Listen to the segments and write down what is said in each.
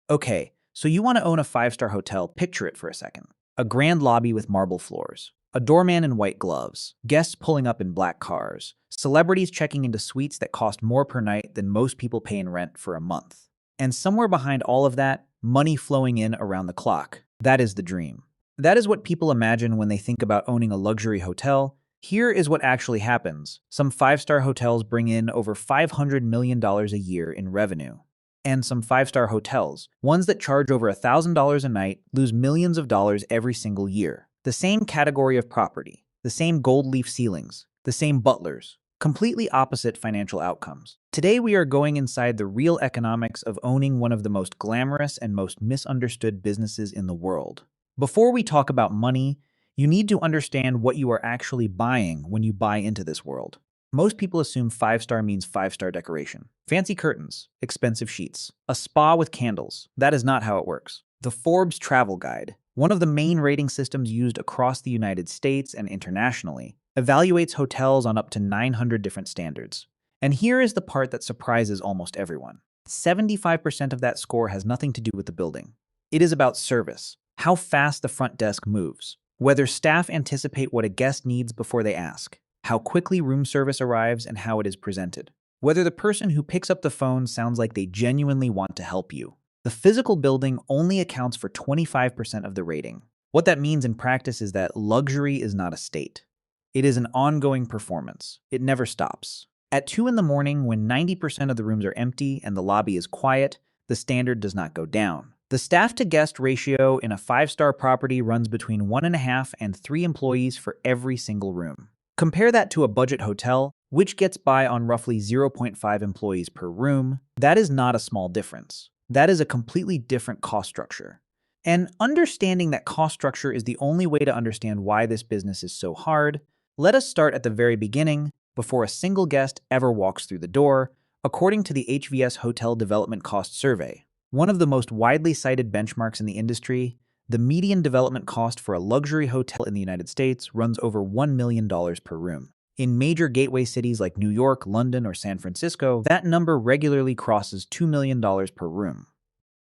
Okay, so you want to own a five-star hotel. Picture it for a second. A grand lobby with marble floors, a doorman in white gloves, guests pulling up in black cars, celebrities checking into suites that cost more per night than most people pay in rent for a month. And somewhere behind all of that, money flowing in around the clock. That is the dream. That is what people imagine when they think about owning a luxury hotel. Here is what actually happens. Some five-star hotels bring in over $500 million a year in revenue. And some five-star hotels, ones that charge over $1,000 a night, lose millions of dollars every single year. The same category of property, the same gold leaf ceilings, the same butlers, completely opposite financial outcomes. Today we are going inside the real economics of owning one of the most glamorous and most misunderstood businesses in the world. Before we talk about money, you need to understand what you are actually buying when you buy into this world. Most people assume five-star means five-star decoration. Fancy curtains, expensive sheets, a spa with candles. That is not how it works. The Forbes Travel Guide, one of the main rating systems used across the United States and internationally, evaluates hotels on up to 900 different standards. And here is the part that surprises almost everyone. 75% of that score has nothing to do with the building. It is about service, how fast the front desk moves, whether staff anticipate what a guest needs before they ask, how quickly room service arrives and how it is presented, whether the person who picks up the phone sounds like they genuinely want to help you. The physical building only accounts for 25% of the rating. What that means in practice is that luxury is not a state. It is an ongoing performance. It never stops. At 2 in the morning, when 90% of the rooms are empty and the lobby is quiet, the standard does not go down. The staff-to-guest ratio in a five-star property runs between 1.5 and 3 employees for every single room. Compare that to a budget hotel, which gets by on roughly 0.5 employees per room. That is not a small difference. That is a completely different cost structure. And understanding that cost structure is the only way to understand why this business is so hard. Let us start at the very beginning, before a single guest ever walks through the door, according to the HVS Hotel Development Cost Survey. One of the most widely cited benchmarks in the industry, the median development cost for a luxury hotel in the United States runs over $1 million per room. In major gateway cities like New York, London, or San Francisco, that number regularly crosses $2 million per room.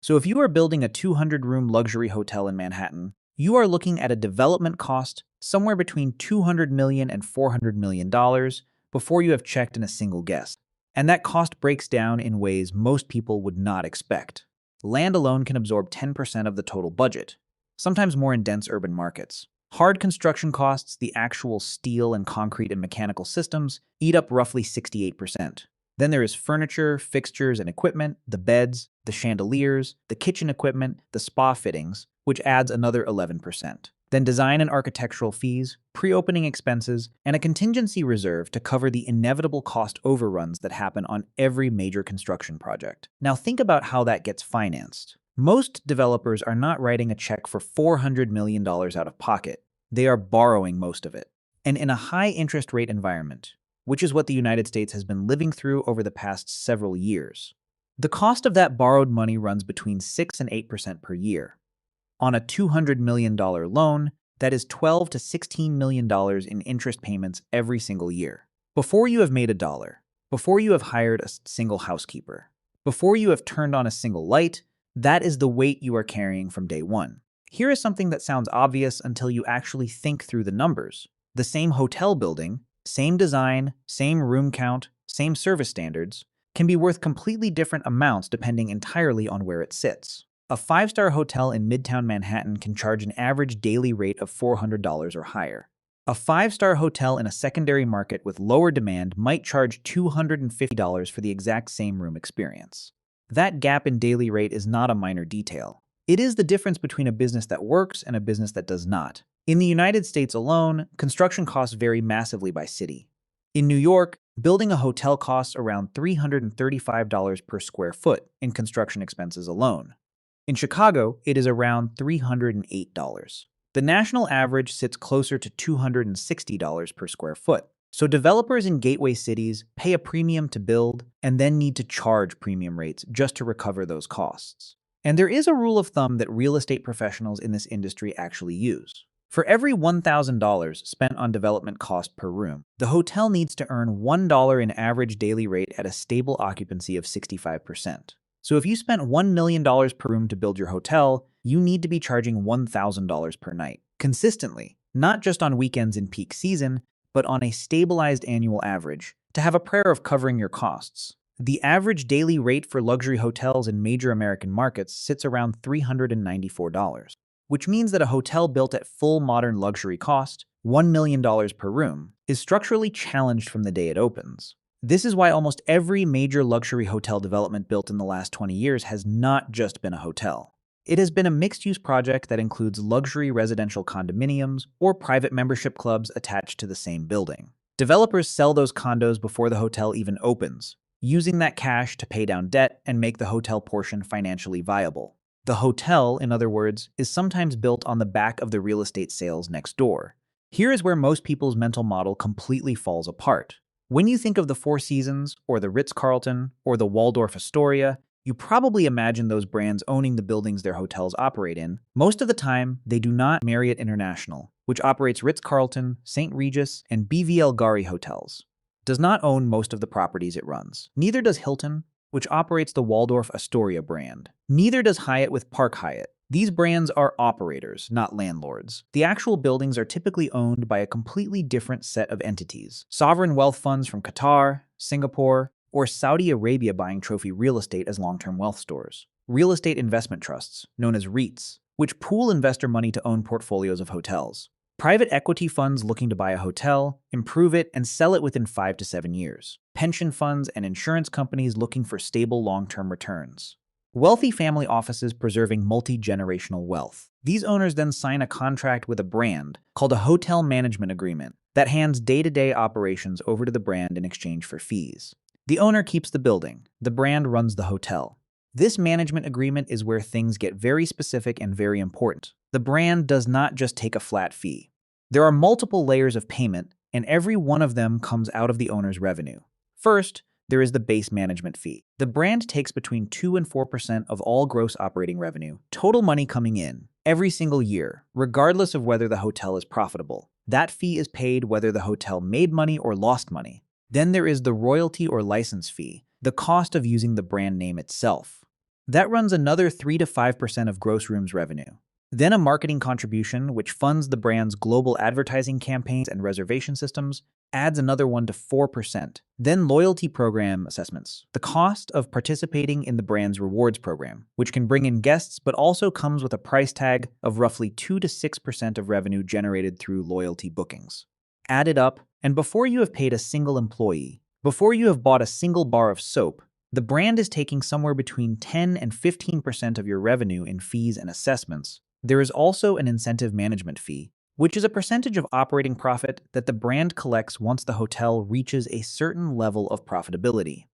So if you are building a 200-room luxury hotel in Manhattan, you are looking at a development cost somewhere between $200 million and $400 million before you have checked in a single guest. And that cost breaks down in ways most people would not expect. Land alone can absorb 10% of the total budget, sometimes more in dense urban markets. Hard construction costs, the actual steel and concrete and mechanical systems, eat up roughly 68%. Then there is furniture, fixtures, and equipment, the beds, the chandeliers, the kitchen equipment, the spa fittings, which adds another 11%. Then design and architectural fees, pre-opening expenses, and a contingency reserve to cover the inevitable cost overruns that happen on every major construction project. Now think about how that gets financed. Most developers are not writing a check for $400 million out of pocket. They are borrowing most of it. And in a high interest rate environment, which is what the United States has been living through over the past several years, the cost of that borrowed money runs between 6 and 8% per year. On a $200 million loan, that is $12 to $16 million in interest payments every single year. Before you have made a dollar, before you have hired a single housekeeper, before you have turned on a single light, that is the weight you are carrying from day one. Here is something that sounds obvious until you actually think through the numbers. The same hotel building, same design, same room count, same service standards, can be worth completely different amounts depending entirely on where it sits. A five-star hotel in Midtown Manhattan can charge an average daily rate of $400 or higher. A five-star hotel in a secondary market with lower demand might charge $250 for the exact same room experience. That gap in daily rate is not a minor detail. It is the difference between a business that works and a business that does not. In the United States alone, construction costs vary massively by city. In New York, building a hotel costs around $335 per square foot in construction expenses alone. In Chicago, it is around $308. The national average sits closer to $260 per square foot. So developers in gateway cities pay a premium to build and then need to charge premium rates just to recover those costs. And there is a rule of thumb that real estate professionals in this industry actually use. For every $1,000 spent on development cost per room, the hotel needs to earn $1 in average daily rate at a stable occupancy of 65%. So if you spent $1 million per room to build your hotel, you need to be charging $1,000 per night, consistently, not just on weekends in peak season, but on a stabilized annual average, to have a prayer of covering your costs. The average daily rate for luxury hotels in major American markets sits around $394, which means that a hotel built at full modern luxury cost, $1 million per room, is structurally challenged from the day it opens. This is why almost every major luxury hotel development built in the last 20 years has not just been a hotel. It has been a mixed-use project that includes luxury residential condominiums or private membership clubs attached to the same building. Developers sell those condos before the hotel even opens, using that cash to pay down debt and make the hotel portion financially viable. The hotel, in other words, is sometimes built on the back of the real estate sales next door. Here is where most people's mental model completely falls apart. When you think of the Four Seasons, or the Ritz-Carlton, or the Waldorf Astoria, you probably imagine those brands owning the buildings their hotels operate in. Most of the time, they do not. Marriott International, which operates Ritz-Carlton, St. Regis, and BVL Gari hotels, does not own most of the properties it runs. Neither does Hilton, which operates the Waldorf Astoria brand. Neither does Hyatt with Park Hyatt. These brands are operators, not landlords. The actual buildings are typically owned by a completely different set of entities. Sovereign wealth funds from Qatar, Singapore, or Saudi Arabia buying trophy real estate as long-term wealth stores. Real estate investment trusts, known as REITs, which pool investor money to own portfolios of hotels. Private equity funds looking to buy a hotel, improve it, and sell it within 5 to 7 years. Pension funds and insurance companies looking for stable long-term returns. Wealthy family offices preserving multi-generational wealth. These owners then sign a contract with a brand called a hotel management agreement that hands day-to-day operations over to the brand in exchange for fees. The owner keeps the building. The brand runs the hotel. This management agreement is where things get very specific and very important. The brand does not just take a flat fee. There are multiple layers of payment, and every one of them comes out of the owner's revenue. First, there is the base management fee. The brand takes between 2 and 4% of all gross operating revenue, total money coming in, every single year, regardless of whether the hotel is profitable. That fee is paid whether the hotel made money or lost money. Then there is the royalty or license fee, the cost of using the brand name itself. That runs another 3 to 5% of gross rooms revenue. Then a marketing contribution, which funds the brand's global advertising campaigns and reservation systems, adds another 1 to 4%. Then loyalty program assessments, the cost of participating in the brand's rewards program, which can bring in guests but also comes with a price tag of roughly 2 to 6% of revenue generated through loyalty bookings. Add it up, and before you have paid a single employee, before you have bought a single bar of soap, the brand is taking somewhere between 10 and 15% of your revenue in fees and assessments. There is also an incentive management fee, which is a percentage of operating profit that the brand collects once the hotel reaches a certain level of profitability.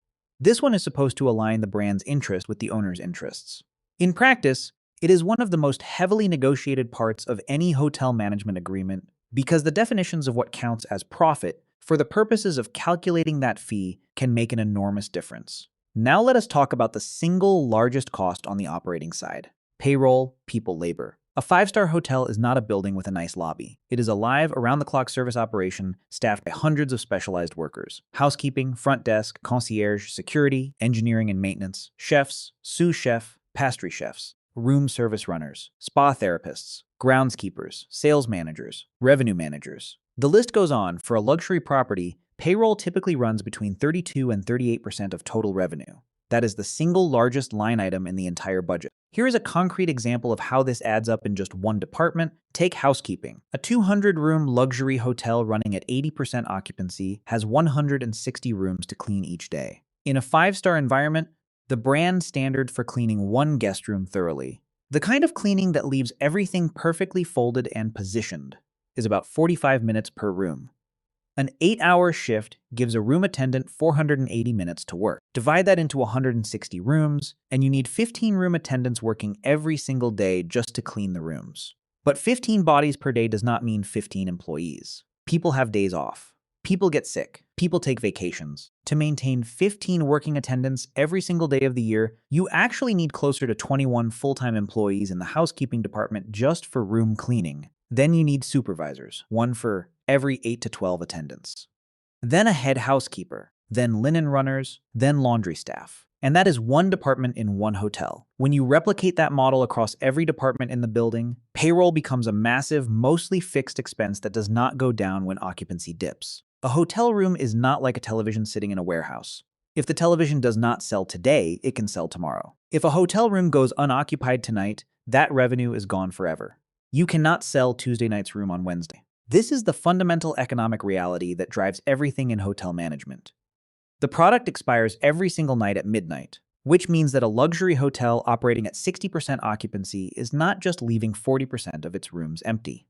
This one is supposed to align the brand's interest with the owner's interests. In practice, it is one of the most heavily negotiated parts of any hotel management agreement because the definitions of what counts as profit for the purposes of calculating that fee can make an enormous difference. Now let us talk about the single largest cost on the operating side: payroll, people labor. A 5-star hotel is not a building with a nice lobby. It is a live, around-the-clock service operation staffed by hundreds of specialized workers. Housekeeping, front desk, concierge, security, engineering and maintenance, chefs, sous chef, pastry chefs, room service runners, spa therapists, groundskeepers, sales managers, revenue managers. The list goes on. For a luxury property, payroll typically runs between 32 and 38% of total revenue. That is the single largest line item in the entire budget. Here is a concrete example of how this adds up in just one department. Take housekeeping. A 200-room luxury hotel running at 80% occupancy has 160 rooms to clean each day. In a 5-star environment, the brand standard for cleaning one guest room thoroughly, the kind of cleaning that leaves everything perfectly folded and positioned, is about 45 minutes per room. An 8-hour shift gives a room attendant 480 minutes to work. Divide that into 160 rooms, and you need 15 room attendants working every single day just to clean the rooms. But 15 bodies per day does not mean 15 employees. People have days off. People get sick. People take vacations. To maintain 15 working attendants every single day of the year, you actually need closer to 21 full-time employees in the housekeeping department just for room cleaning. Then you need supervisors, one for every 8 to 12 attendants. Then a head housekeeper, then linen runners, then laundry staff. And that is one department in one hotel. When you replicate that model across every department in the building, payroll becomes a massive, mostly fixed expense that does not go down when occupancy dips. A hotel room is not like a television sitting in a warehouse. If the television does not sell today, it can sell tomorrow. If a hotel room goes unoccupied tonight, that revenue is gone forever. You cannot sell Tuesday night's room on Wednesday. This is the fundamental economic reality that drives everything in hotel management. The product expires every single night at midnight, which means that a luxury hotel operating at 60% occupancy is not just leaving 40% of its rooms empty.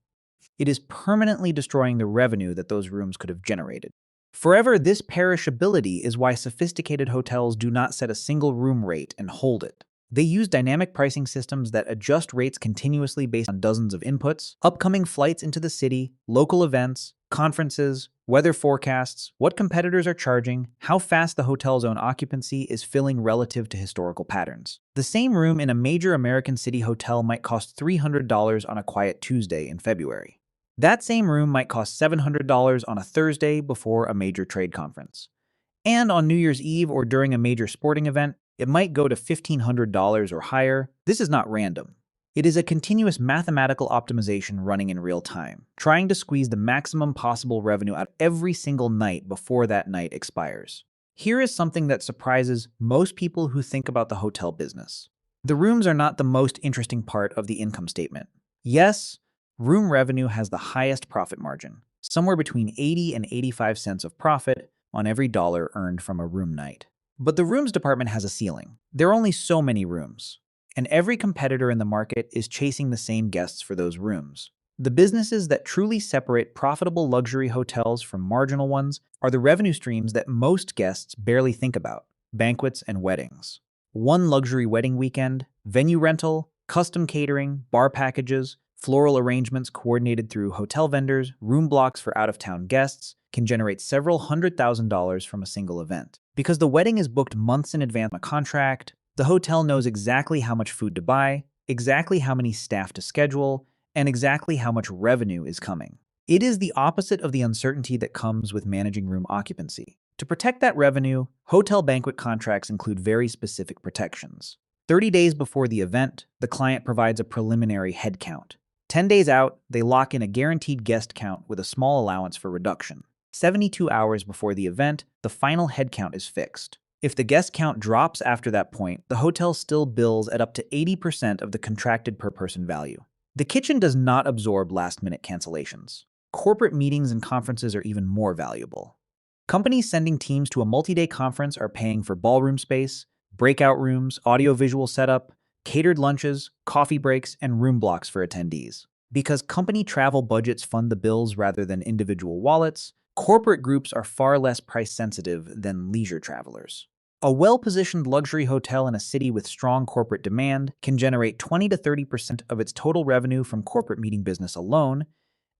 It is permanently destroying the revenue that those rooms could have generated. Forever, this perishability is why sophisticated hotels do not set a single room rate and hold it. They use dynamic pricing systems that adjust rates continuously based on dozens of inputs, upcoming flights into the city, local events, conferences, weather forecasts, what competitors are charging, how fast the hotel's own occupancy is filling relative to historical patterns. The same room in a major American city hotel might cost $300 on a quiet Tuesday in February. That same room might cost $700 on a Thursday before a major trade conference. And on New Year's Eve or during a major sporting event, it might go to $1,500 or higher. This is not random. It is a continuous mathematical optimization running in real time, trying to squeeze the maximum possible revenue out of every single night before that night expires. Here is something that surprises most people who think about the hotel business. The rooms are not the most interesting part of the income statement. Yes, room revenue has the highest profit margin, somewhere between 80 and 85 cents of profit on every dollar earned from a room night. But the rooms department has a ceiling. There are only so many rooms, and every competitor in the market is chasing the same guests for those rooms. The businesses that truly separate profitable luxury hotels from marginal ones are the revenue streams that most guests barely think about: banquets and weddings. One luxury wedding weekend, venue rental, custom catering, bar packages, floral arrangements coordinated through hotel vendors, room blocks for out-of-town guests, can generate several $100,000 from a single event. Because the wedding is booked months in advance on a contract, the hotel knows exactly how much food to buy, exactly how many staff to schedule, and exactly how much revenue is coming. It is the opposite of the uncertainty that comes with managing room occupancy. To protect that revenue, hotel banquet contracts include very specific protections. 30 days before the event, the client provides a preliminary head count. 10 days out, they lock in a guaranteed guest count with a small allowance for reduction. 72 hours before the event, the final head count is fixed. If the guest count drops after that point, the hotel still bills at up to 80% of the contracted per-person value. The kitchen does not absorb last-minute cancellations. Corporate meetings and conferences are even more valuable. Companies sending teams to a multi-day conference are paying for ballroom space, breakout rooms, audio-visual setup, catered lunches, coffee breaks, and room blocks for attendees. Because company travel budgets fund the bills rather than individual wallets, corporate groups are far less price-sensitive than leisure travelers. A well-positioned luxury hotel in a city with strong corporate demand can generate 20 to 30% of its total revenue from corporate meeting business alone,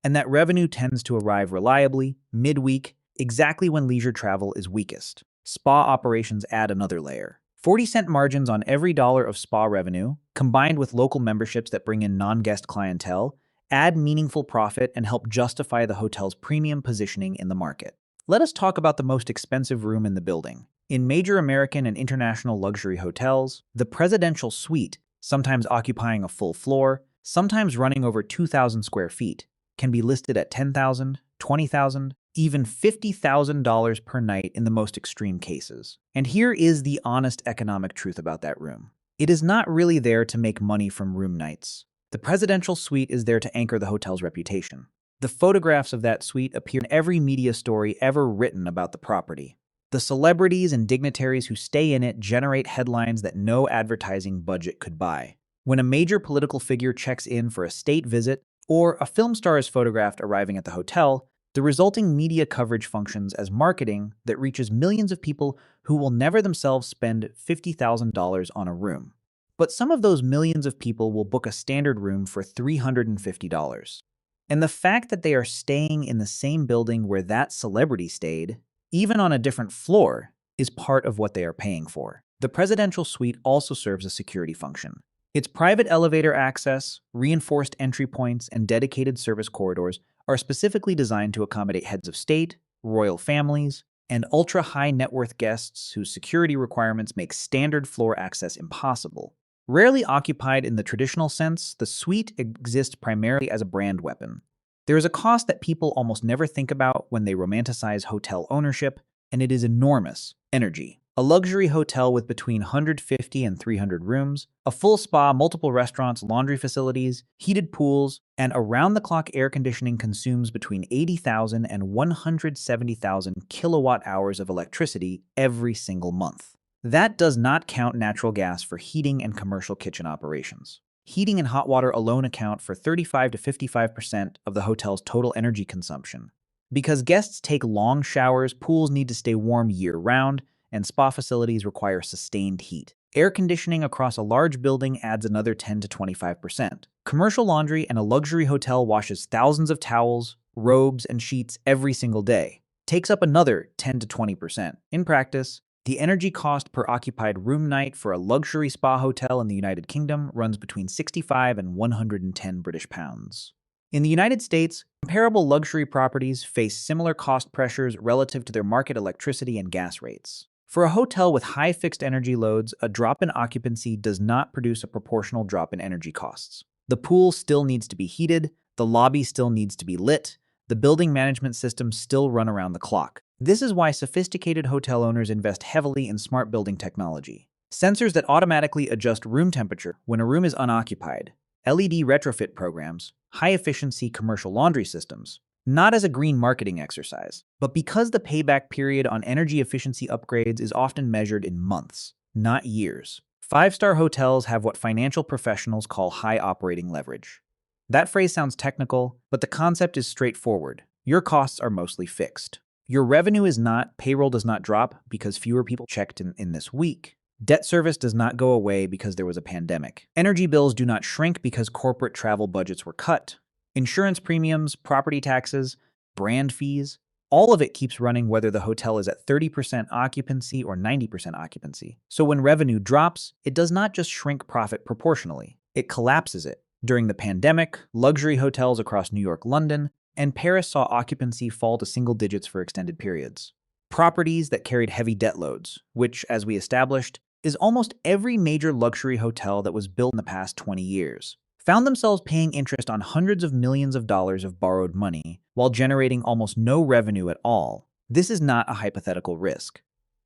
and that revenue tends to arrive reliably, midweek, exactly when leisure travel is weakest. Spa operations add another layer. 40-cent margins on every dollar of spa revenue, combined with local memberships that bring in non-guest clientele, add meaningful profit and help justify the hotel's premium positioning in the market. Let us talk about the most expensive room in the building. In major American and international luxury hotels, the presidential suite, sometimes occupying a full floor, sometimes running over 2,000 square feet, can be listed at $10,000, $20,000, even $50,000 per night in the most extreme cases. And here is the honest economic truth about that room. It is not really there to make money from room nights. The presidential suite is there to anchor the hotel's reputation. The photographs of that suite appear in every media story ever written about the property. The celebrities and dignitaries who stay in it generate headlines that no advertising budget could buy. When a major political figure checks in for a state visit, or a film star is photographed arriving at the hotel, the resulting media coverage functions as marketing that reaches millions of people who will never themselves spend $50,000 on a room. But some of those millions of people will book a standard room for $350. And the fact that they are staying in the same building where that celebrity stayed, even on a different floor, is part of what they are paying for. The presidential suite also serves a security function. Its private elevator access, reinforced entry points, and dedicated service corridors are specifically designed to accommodate heads of state, royal families, and ultra-high net worth guests whose security requirements make standard floor access impossible. Rarely occupied in the traditional sense, the suite exists primarily as a brand weapon. There is a cost that people almost never think about when they romanticize hotel ownership, and it is enormous: energy. A luxury hotel with between 150 and 300 rooms, a full spa, multiple restaurants, laundry facilities, heated pools, and around-the-clock air conditioning consumes between 80,000 and 170,000 kilowatt hours of electricity every single month. That does not count natural gas for heating and commercial kitchen operations. Heating and hot water alone account for 35 to 55% of the hotel's total energy consumption. Because guests take long showers, pools need to stay warm year-round, and spa facilities require sustained heat. Air conditioning across a large building adds another 10 to 25%. Commercial laundry and a luxury hotel washes thousands of towels, robes, and sheets every single day. Takes up another 10 to 20%. In practice, the energy cost per occupied room night for a luxury spa hotel in the United Kingdom runs between 65 and 110 British pounds. In the United States, comparable luxury properties face similar cost pressures relative to their market electricity and gas rates. For a hotel with high fixed energy loads, a drop in occupancy does not produce a proportional drop in energy costs. The pool still needs to be heated, the lobby still needs to be lit, the building management systems still run around the clock. This is why sophisticated hotel owners invest heavily in smart building technology. Sensors that automatically adjust room temperature when a room is unoccupied, LED retrofit programs, high-efficiency commercial laundry systems. Not as a green marketing exercise, but because the payback period on energy efficiency upgrades is often measured in months, not years. Five-star hotels have what financial professionals call high operating leverage. That phrase sounds technical, but the concept is straightforward. Your costs are mostly fixed. Your revenue is not, payroll does not drop because fewer people checked in this week. Debt service does not go away because there was a pandemic. Energy bills do not shrink because corporate travel budgets were cut. Insurance premiums, property taxes, brand fees, all of it keeps running whether the hotel is at 30% occupancy or 90% occupancy. So when revenue drops, it does not just shrink profit proportionally, it collapses it. During the pandemic, luxury hotels across New York, London, and Paris saw occupancy fall to single digits for extended periods. Properties that carried heavy debt loads, which, as we established, is almost every major luxury hotel that was built in the past 20 years. Found themselves paying interest on hundreds of millions of dollars of borrowed money while generating almost no revenue at all. This is not a hypothetical risk.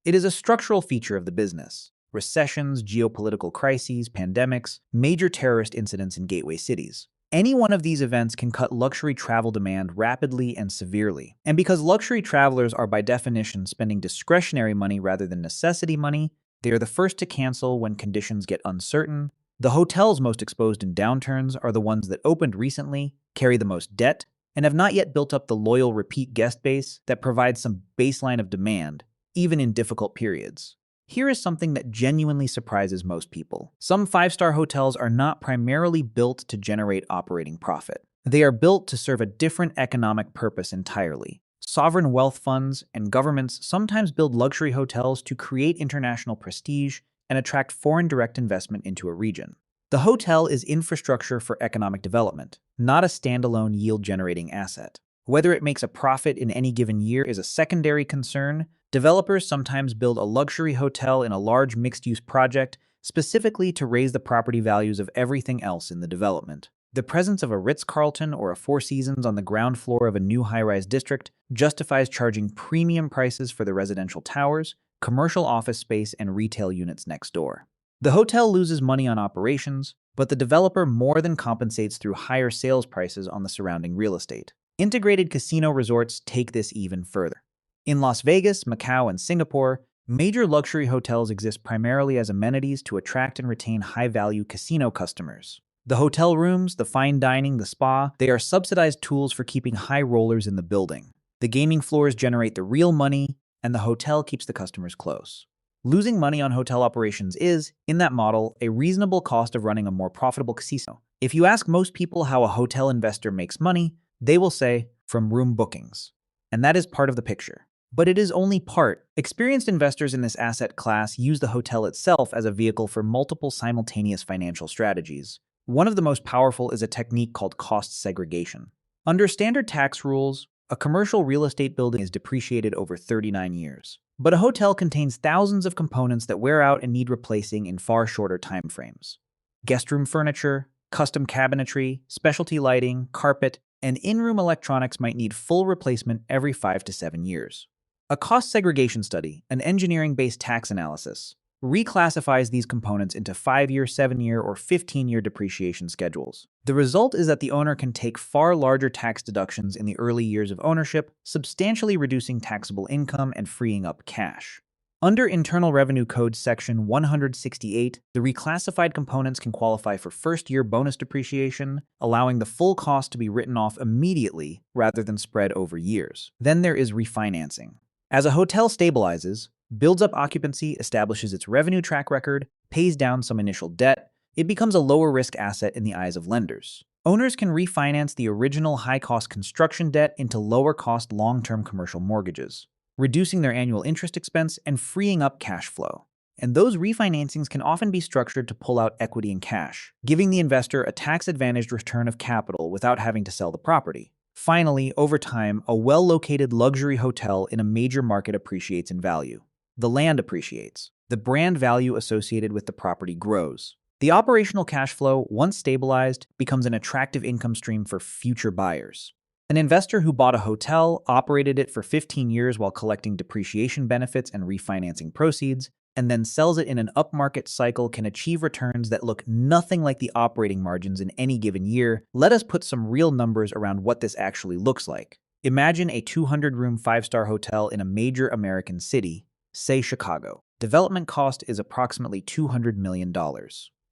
It is a structural feature of the business. Recessions, geopolitical crises, pandemics, major terrorist incidents in gateway cities. Any one of these events can cut luxury travel demand rapidly and severely. And because luxury travelers are by definition spending discretionary money rather than necessity money, they are the first to cancel when conditions get uncertain. The hotels most exposed in downturns are the ones that opened recently, carry the most debt, and have not yet built up the loyal repeat guest base that provides some baseline of demand, even in difficult periods. Here is something that genuinely surprises most people. Some five-star hotels are not primarily built to generate operating profit. They are built to serve a different economic purpose entirely. Sovereign wealth funds and governments sometimes build luxury hotels to create international prestige and attract foreign direct investment into a region. The hotel is infrastructure for economic development, not a standalone yield-generating asset. Whether it makes a profit in any given year is a secondary concern. Developers sometimes build a luxury hotel in a large mixed-use project specifically to raise the property values of everything else in the development. The presence of a Ritz-Carlton or a Four Seasons on the ground floor of a new high-rise district justifies charging premium prices for the residential towers, commercial office space, and retail units next door. The hotel loses money on operations, but the developer more than compensates through higher sales prices on the surrounding real estate. Integrated casino resorts take this even further. In Las Vegas, Macau, and Singapore, major luxury hotels exist primarily as amenities to attract and retain high-value casino customers. The hotel rooms, the fine dining, the spa, they are subsidized tools for keeping high rollers in the building. The gaming floors generate the real money, and the hotel keeps the customers close. Losing money on hotel operations is, in that model, a reasonable cost of running a more profitable casino. If you ask most people how a hotel investor makes money, they will say, from room bookings. And that is part of the picture. But it is only part. Experienced investors in this asset class use the hotel itself as a vehicle for multiple simultaneous financial strategies. One of the most powerful is a technique called cost segregation. Under standard tax rules, A commercial real estate building is depreciated over 39 years. But a hotel contains thousands of components that wear out and need replacing in far shorter time frames. Guest room furniture, custom cabinetry, specialty lighting, carpet, and in-room electronics might need full replacement every 5 to 7 years. A cost segregation study, an engineering-based tax analysis, reclassifies these components into 5-year, 7-year, or 15-year depreciation schedules. The result is that the owner can take far larger tax deductions in the early years of ownership, substantially reducing taxable income and freeing up cash. Under Internal Revenue Code Section 168, the reclassified components can qualify for first-year bonus depreciation, allowing the full cost to be written off immediately rather than spread over years. Then there is refinancing. As a hotel stabilizes, builds up occupancy, establishes its revenue track record, pays down some initial debt, it becomes a lower-risk asset in the eyes of lenders. Owners can refinance the original high-cost construction debt into lower-cost long-term commercial mortgages, reducing their annual interest expense and freeing up cash flow. And those refinancings can often be structured to pull out equity and cash, giving the investor a tax-advantaged return of capital without having to sell the property. Finally, over time, a well-located luxury hotel in a major market appreciates in value. The land appreciates. The brand value associated with the property grows. The operational cash flow, once stabilized, becomes an attractive income stream for future buyers. An investor who bought a hotel, operated it for 15 years while collecting depreciation benefits and refinancing proceeds, and then sells it in an upmarket cycle can achieve returns that look nothing like the operating margins in any given year. Let us put some real numbers around what this actually looks like. Imagine a 200-room 5-star hotel in a major American city, say Chicago. Development cost is approximately $200 million.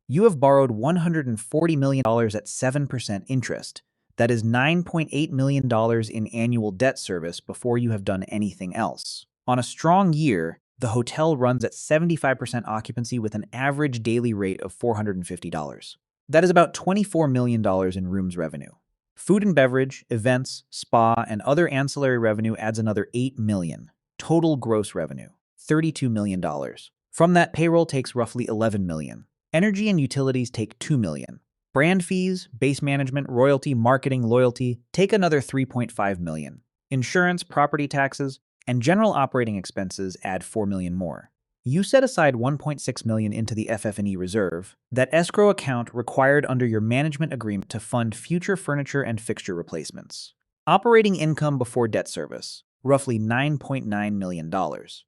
You have borrowed $140 million at 7% interest. That is $9.8 million in annual debt service before you have done anything else. On a strong year, the hotel runs at 75% occupancy with an average daily rate of $450. That is about $24 million in rooms revenue. Food and beverage, events, spa, and other ancillary revenue adds another $8 million. Total gross revenue, $32 million. From that, payroll takes roughly $11 million. Energy and utilities take $2 million. Brand fees, base management, royalty, marketing, loyalty take another $3.5 million. Insurance, property taxes, and general operating expenses add $4 million more. You set aside $1.6 million into the FF&E reserve, that escrow account required under your management agreement to fund future furniture and fixture replacements. Operating income before debt service, roughly $9.9 million.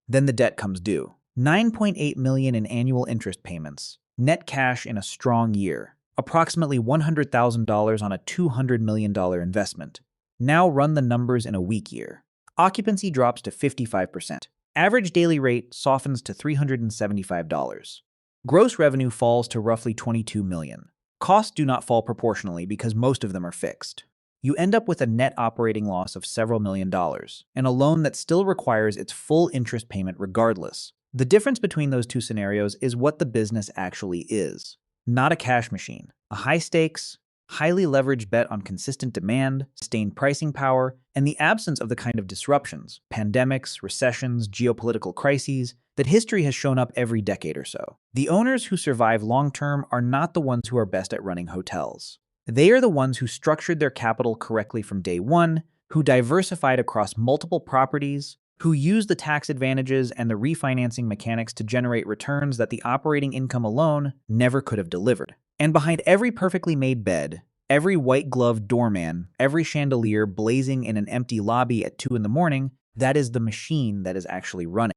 Then the debt comes due. $9.8 million in annual interest payments. Net cash in a strong year. Approximately $100,000 on a $200 million investment. Now run the numbers in a weak year. Occupancy drops to 55%. Average daily rate softens to $375. Gross revenue falls to roughly $22 million. Costs do not fall proportionally because most of them are fixed. You end up with a net operating loss of several $1 million, and a loan that still requires its full interest payment regardless. The difference between those two scenarios is what the business actually is. Not a cash machine. A high-stakes, highly leveraged bet on consistent demand, sustained pricing power, and the absence of the kind of disruptions, pandemics, recessions, geopolitical crises, that history has shown up every decade or so. The owners who survive long-term are not the ones who are best at running hotels. They are the ones who structured their capital correctly from day one, who diversified across multiple properties, who used the tax advantages and the refinancing mechanics to generate returns that the operating income alone never could have delivered. And behind every perfectly made bed, every white-gloved doorman, every chandelier blazing in an empty lobby at 2 in the morning, that is the machine that is actually running.